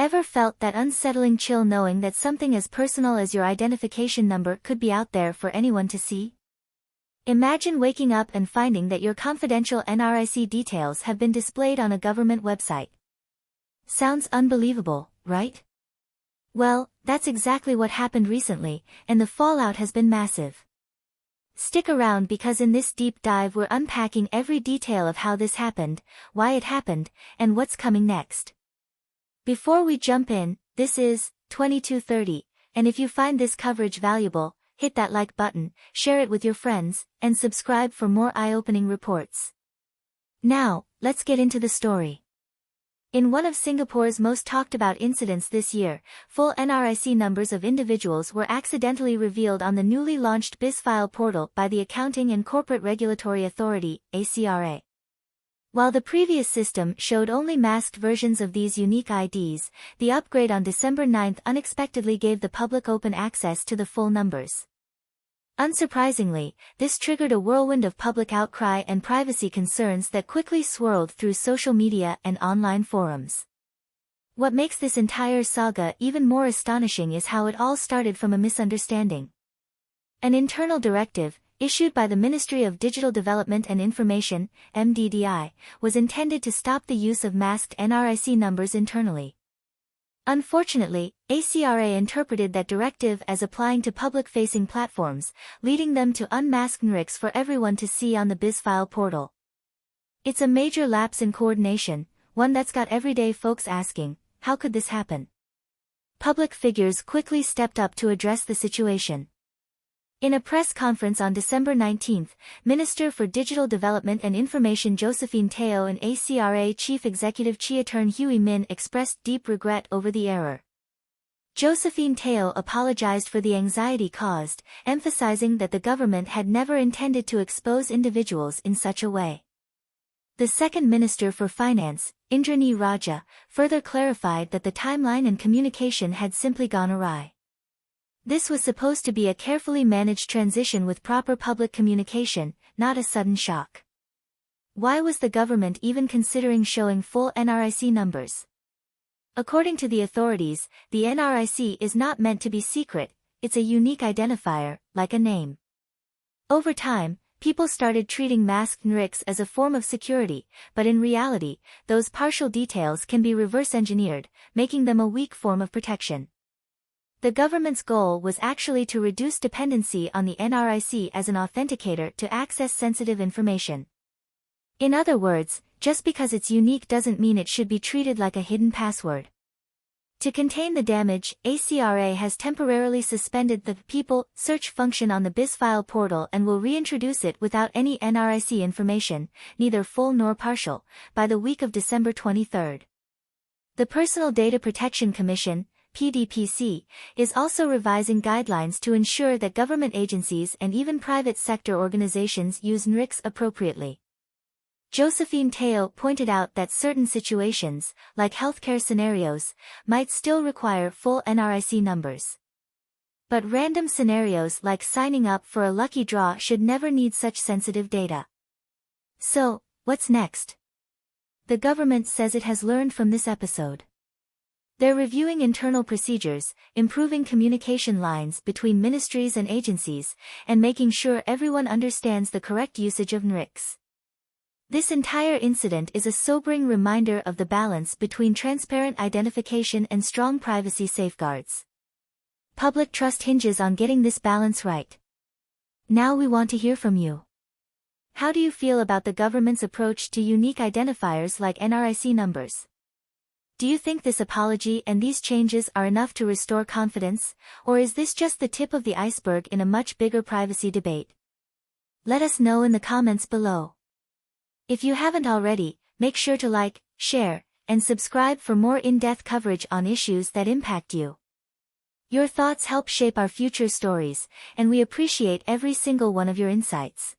Ever felt that unsettling chill knowing that something as personal as your identification number could be out there for anyone to see? Imagine waking up and finding that your confidential NRIC details have been displayed on a government website. Sounds unbelievable, right? Well, that's exactly what happened recently, and the fallout has been massive. Stick around because in this deep dive we're unpacking every detail of how this happened, why it happened, and what's coming next. Before we jump in, this is 2230, and if you find this coverage valuable, hit that like button, share it with your friends, and subscribe for more eye-opening reports. Now, let's get into the story. In one of Singapore's most talked about incidents this year, full NRIC numbers of individuals were accidentally revealed on the newly launched Bizfile portal by the Accounting and Corporate Regulatory Authority, ACRA. While the previous system showed only masked versions of these unique IDs, the upgrade on December 9 unexpectedly gave the public open access to the full numbers. Unsurprisingly, this triggered a whirlwind of public outcry and privacy concerns that quickly swirled through social media and online forums. What makes this entire saga even more astonishing is how it all started from a misunderstanding. An internal directive, issued by the Ministry of Digital Development and Information, MDDI, was intended to stop the use of masked NRIC numbers internally. Unfortunately, ACRA interpreted that directive as applying to public-facing platforms, leading them to unmask NRICs for everyone to see on the Bizfile portal. It's a major lapse in coordination, one that's got everyday folks asking, how could this happen? Public figures quickly stepped up to address the situation. In a press conference on December 19, Minister for Digital Development and Information Josephine and ACRA Chief Executive Chiatern Huey Min expressed deep regret over the error. Josephine apologized for the anxiety caused, emphasizing that the government had never intended to expose individuals in such a way. The second Minister for Finance, Indranee Raja, further clarified that the timeline and communication had simply gone awry. This was supposed to be a carefully managed transition with proper public communication, not a sudden shock. Why was the government even considering showing full NRIC numbers? According to the authorities, the NRIC is not meant to be secret, it's a unique identifier, like a name. Over time, people started treating masked NRICs as a form of security, but in reality, those partial details can be reverse-engineered, making them a weak form of protection. The government's goal was actually to reduce dependency on the NRIC as an authenticator to access sensitive information. In other words, just because it's unique doesn't mean it should be treated like a hidden password. To contain the damage, ACRA has temporarily suspended the People search function on the Bizfile portal and will reintroduce it without any NRIC information, neither full nor partial, by the week of December 23. The Personal Data Protection Commission, PDPC, is also revising guidelines to ensure that government agencies and even private sector organizations use NRICs appropriately. Josephine pointed out that certain situations, like healthcare scenarios, might still require full NRIC numbers. But random scenarios like signing up for a lucky draw should never need such sensitive data. So, what's next? The government says it has learned from this episode. They're reviewing internal procedures, improving communication lines between ministries and agencies, and making sure everyone understands the correct usage of NRICs. This entire incident is a sobering reminder of the balance between transparent identification and strong privacy safeguards. Public trust hinges on getting this balance right. Now we want to hear from you. How do you feel about the government's approach to unique identifiers like NRIC numbers? Do you think this apology and these changes are enough to restore confidence, or is this just the tip of the iceberg in a much bigger privacy debate? Let us know in the comments below. If you haven't already, make sure to like, share, and subscribe for more in-depth coverage on issues that impact you. Your thoughts help shape our future stories, and we appreciate every single one of your insights.